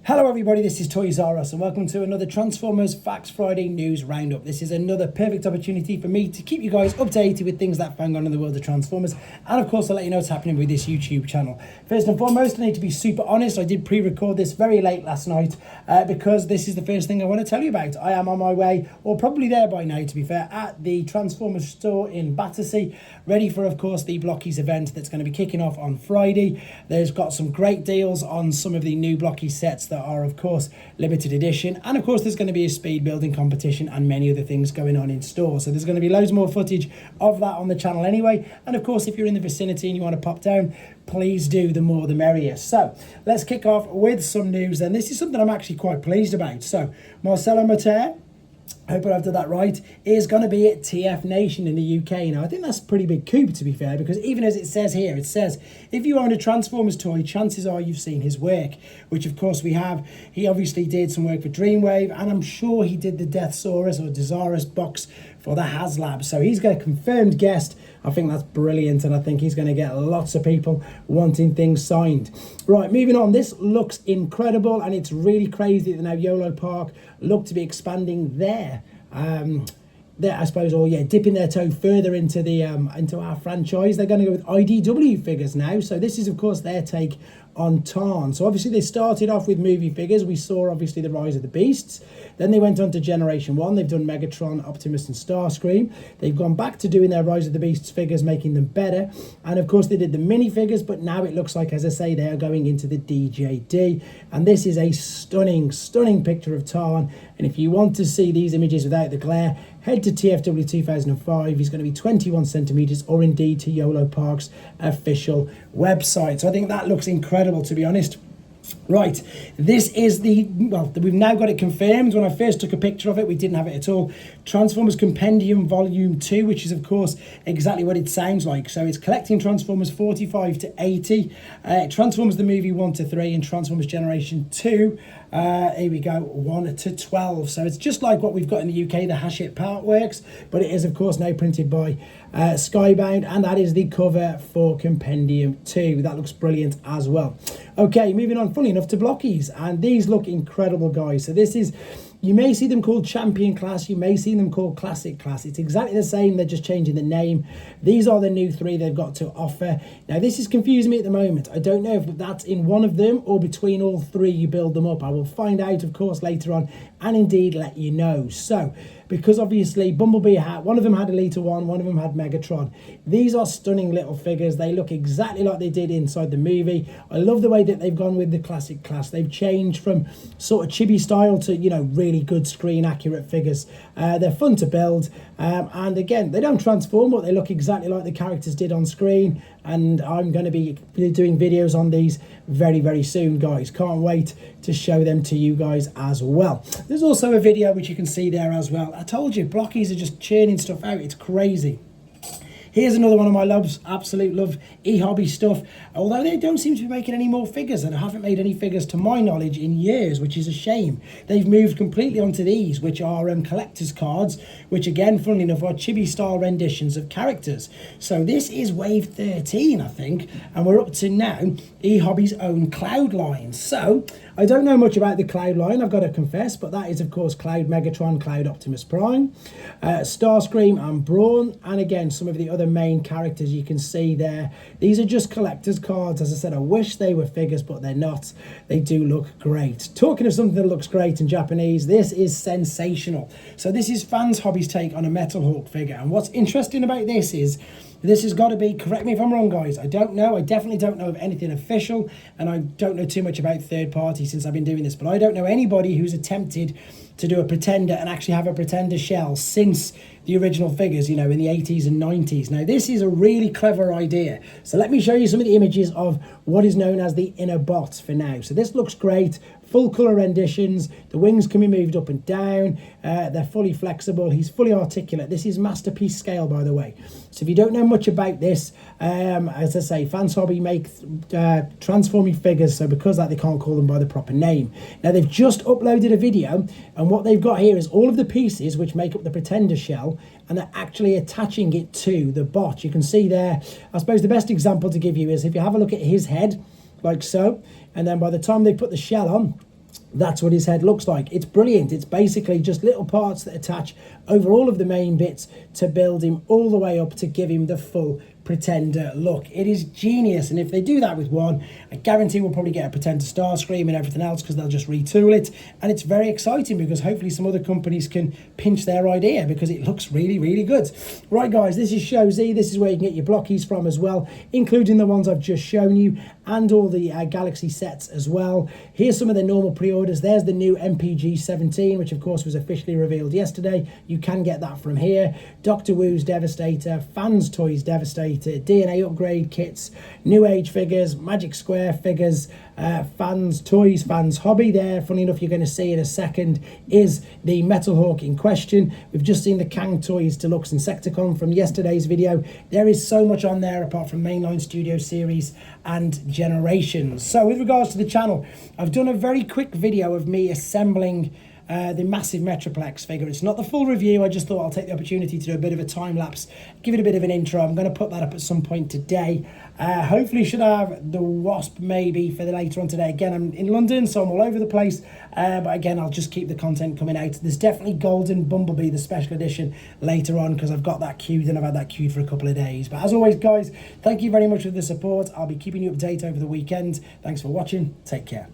Hello everybody, this is Toys R Us and welcome to another Transformers Facts Friday News Roundup. This is another perfect opportunity for me to keep you guys updated with things that are going on in the world of Transformers, and of course I'll let you know what's happening with this YouTube channel. First and foremost, I need to be super honest. I did pre-record this very late last night because this is the first thing I want to tell you about. I am on my way, or probably there by now to be fair, at the Transformers store in Battersea, ready for of course the Blokees event that's going to be kicking off on Friday. There's got some great deals on some of the new Blokees sets that are of course limited edition, and of course there's going to be a speed building competition and many other things going on in store, so there's going to be loads more footage of that on the channel anyway. And of course if you're in the vicinity and you want to pop down, please do, the more the merrier. So let's kick off with some news then. This is something I'm actually quite pleased about. So Marcelo Mater, I hope I've done that right, is going to be at Tfnation in the UK. Now, I think that's a pretty big coup, to be fair, because even as it says here, it says, if you own a Transformers toy, chances are you've seen his work, which of course we have. He obviously did some work for Dreamwave, and I'm sure he did the Deathsaurus or Desirus box for the HasLab. So he's got a confirmed guest. I think that's brilliant, and I think he's going to get lots of people wanting things signed. Right, moving on. This looks incredible, and it's really crazy that now Yolopark look to be expanding there. I suppose, or yeah, dipping their toe further into the into our franchise. They're going to go with IDW figures now. So this is of course their take on Tarn. So obviously they started off with movie figures. We saw obviously the Rise of the Beasts. Then they went on to Generation 1. They've done Megatron, Optimus and Starscream. They've gone back to doing their Rise of the Beasts figures, making them better. And of course they did the mini figures, but now it looks like, as I say, they are going into the DJD. And this is a stunning, stunning picture of Tarn. And if you want to see these images without the glare, head to TFW 2005. He's going to be 21 centimeters, or indeed to Yolopark's official website. So I think that looks incredible, to be honest. Right, this is we've now got it confirmed. When I first took a picture of it, we didn't have it at all. Transformers Compendium Volume 2, which is of course exactly what it sounds like. So it's collecting Transformers 45 to 80, Transformers the movie 1 to 3, and Transformers Generation 2, here we go, 1 to 12. So it's just like what we've got in the UK, the Hachette Part Works, but it is of course now printed by Skybound, and that is the cover for Compendium 2. That looks brilliant as well. Okay, moving on, funny enough, to Blokees, and these look incredible, guys. So this is, you may see them called Champion Class, you may see them called Classic Class. It's exactly the same, they're just changing the name. These are the new three they've got to offer. Now this is confusing me at the moment. I don't know if that's in one of them or between all three you build them up. I will find out of course later on, and indeed let you know. So because obviously Bumblebee had, one of them had Elita 1, one of them had Megatron. These are stunning little figures. They look exactly like they did inside the movie. I love the way that they've gone with the Classic Class. They've changed from sort of chibi style to, you know, really good screen accurate figures. They're fun to build, and again, they don't transform, but they look exactly like the characters did on screen. And I'm going to be doing videos on these very, very soon, guys. Can't wait to show them to you guys as well. There's also a video which you can see there as well. I told you, Blokees are just churning stuff out. It's crazy. Here's another one of my loves, absolute love, Ehobby stuff. Although they don't seem to be making any more figures, and haven't made any figures to my knowledge in years, which is a shame. They've moved completely onto these, which are collector's cards, which again, funnily enough, are chibi-style renditions of characters. So this is wave 13, I think, and we're up to now Ehobby's own Cloud line. So I don't know much about the Cloud line, I've got to confess, but that is of course Cloud Megatron, Cloud Optimus Prime, Starscream and Brawn, and again some of the other main characters you can see there. These are just collector's cards. As I said, I wish they were figures, but they're not. They do look great. Talking of something that looks great in Japanese, this is sensational. So this is Fans Hobby's take on a Metalhawk figure, and what's interesting about this is, this has got to be, correct me if I'm wrong guys, I don't know, I definitely don't know of anything official, and I don't know too much about third party since I've been doing this, but I don't know anybody who's attempted to do a Pretender and actually have a Pretender shell since the original figures, you know, in the 80s and 90s. Now this is a really clever idea, so let me show you some of the images of what is known as the inner bots for now. So this looks great, full colour renditions, the wings can be moved up and down, they're fully flexible, he's fully articulate. This is masterpiece scale, by the way. So if you don't know much about this, as I say, Fans Hobby make transforming figures, so because of that they can't call them by the proper name. Now they've just uploaded a video, and what they've got here is all of the pieces which make up the Pretender shell, and they're actually attaching it to the bot. You can see there, I suppose the best example to give you is if you have a look at his head, like so, and then by the time they put the shell on, That's what his head looks like. It's brilliant. It's basically just little parts that attach over all of the main bits to build him all the way up to give him the full Pretender look. It is genius, and if they do that with one, I guarantee we'll probably get a Pretender Starscream and everything else, because they'll just retool it. And it's very exciting because hopefully some other companies can pinch their idea, because it looks really, really good. Right guys, this is Show Z. This is where you can get your Blokees from as well, including the ones I've just shown you and all the Galaxy sets as well. Here's some of the normal pre-orders. There's the new MPG 17, which of course was officially revealed yesterday. You can get that from here. Doctor Wu's Devastator, Fans Toys Devastator, DNA upgrade kits, New Age figures, Magic Square figures, Fans Toys, Fans Hobby there. Funny enough, you're going to see in a second is the Metalhawk in question. We've just seen the Kang Toys Deluxe Insecticon from yesterday's video. There is so much on there apart from mainline Studioseries and Generations. So with regards to the channel, I've done a very quick video of me assembling the massive Metroplex figure. It's not the full review. I just thought I'll take the opportunity to do a bit of a time lapse, give it a bit of an intro. I'm going to put that up at some point today. Hopefully should have the Wasp maybe for the later on today. Again, I'm in London, so I'm all over the place, but again, I'll just keep the content coming out. There's definitely Golden Bumblebee, the special edition, later on, because I've got that queued and I've had that queued for a couple of days. But as always guys, thank you very much for the support. I'll be keeping you updated over the weekend. Thanks for watching. Take care.